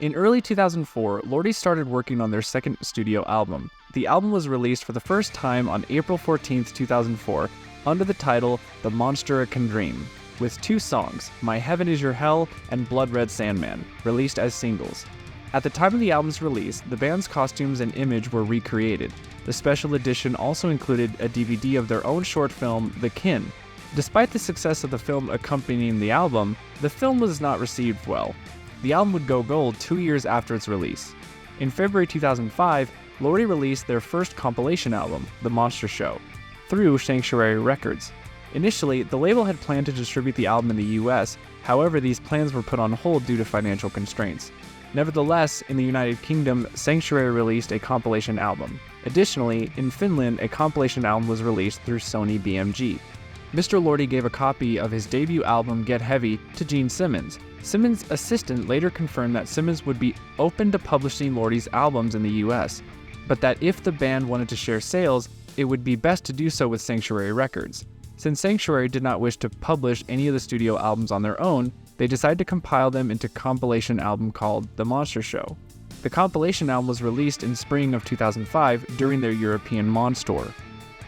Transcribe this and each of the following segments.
In early 2004, Lordi started working on their second studio album. The album was released for the first time on April 14, 2004, under the title The Monsterican Dream, with 2 songs, My Heaven Is Your Hell and Blood Red Sandman, released as singles. At the time of the album's release, the band's costumes and image were recreated. The special edition also included a DVD of their own short film, The Kin. Despite the success of the film accompanying the album, the film was not received well. The album would go gold 2 years after its release. In February 2005, Lordi released their first compilation album, The Monster Show, through Sanctuary Records. Initially, the label had planned to distribute the album in the US, however these plans were put on hold due to financial constraints. Nevertheless, in the United Kingdom, Sanctuary released a compilation album. Additionally, in Finland, a compilation album was released through Sony BMG. Mr. Lordi gave a copy of his debut album, Get Heavy, to Gene Simmons. Simmons' assistant later confirmed that Simmons would be open to publishing Lordi's albums in the US, but that if the band wanted to share sales, it would be best to do so with Sanctuary Records. Since Sanctuary did not wish to publish any of the studio albums on their own, they decided to compile them into a compilation album called The Monster Show. The compilation album was released in spring of 2005 during their European Mons tour.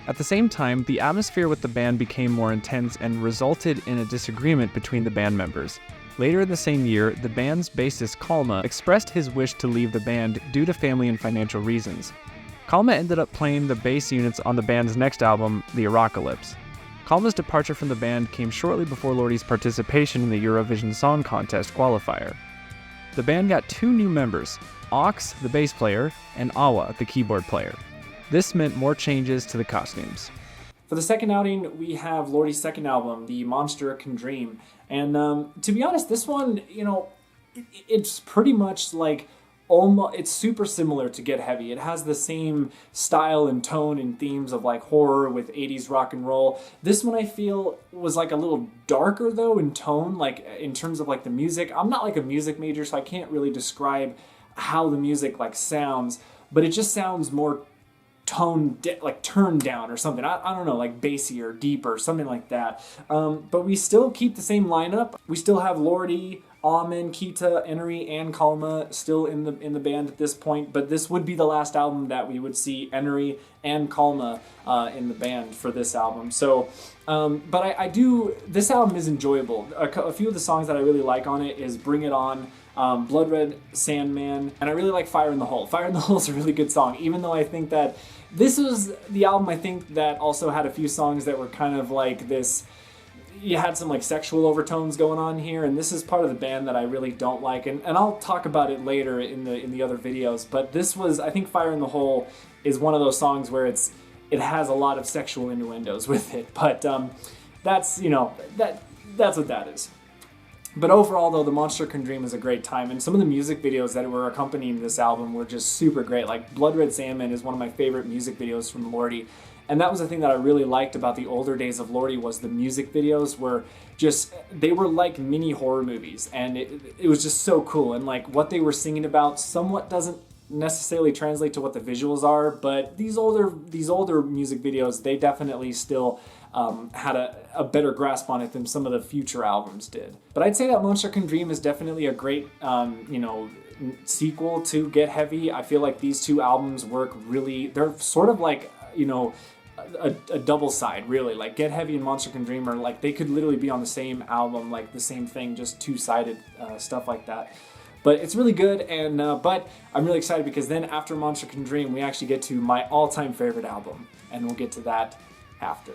At the same time, the atmosphere with the band became more intense and resulted in a disagreement between the band members. Later in the same year, the band's bassist Kalma expressed his wish to leave the band due to family and financial reasons. Kalma ended up playing the bass units on the band's next album, The Apocalypse. Kalma's departure from the band came shortly before Lordi's participation in the Eurovision Song Contest qualifier. The band got 2 new members, Ox, the bass player, and Awa, the keyboard player. This meant more changes to the costumes. For the second outing, we have Lordi's second album, The Monsterican Dream. And to be honest, this one, it's pretty much like it's super similar to Get Heavy. It has the same style and tone and themes of like horror with 80s rock and roll. This one I feel was like a little darker though in tone, like in terms of like the music. I'm not like a music major, so I can't really describe how the music like sounds, but it just sounds more like turned down or something. I don't know, like bassy or deeper, something like that. But we still keep the same lineup. We still have Lordi, Amen, Kita, Enery, and Kalma still in the band at this point. But this would be the last album that we would see Enery and Kalma in the band for this album. So, but I do. This album is enjoyable. A few of the songs that I really like on it is Bring It On, Blood Red Sandman, and I really like Fire in the Hole. Fire in the Hole is a really good song, even though I think that this was the album I think that also had a few songs that were kind of like this. You had some like sexual overtones going on here, and this is part of the band that I really don't like, and I'll talk about it later in the other videos. But this was, I think, Fire in the Hole is one of those songs where it has a lot of sexual innuendos with it. But that's that's what that is. But overall, though, The Monsterican Dream is a great time, and some of the music videos that were accompanying this album were just super great. Like Blood Red Sandman is one of my favorite music videos from Lordi, and that was the thing that I really liked about the older days of Lordi was the music videos were just, they were like mini horror movies, and it was just so cool. And like what they were singing about somewhat doesn't necessarily translate to what the visuals are, but these older music videos, they definitely still had a better grasp on it than some of the future albums did. But I'd say that Monsterican Dream is definitely a great sequel to Get Heavy. I feel like these two albums work really, they're sort of like a double side, really. Like Get Heavy and Monsterican Dream are like, they could literally be on the same album, like the same thing, just two-sided stuff like that. But it's really good, and but I'm really excited because then after Monsterican Dream, we actually get to my all-time favorite album, and we'll get to that after.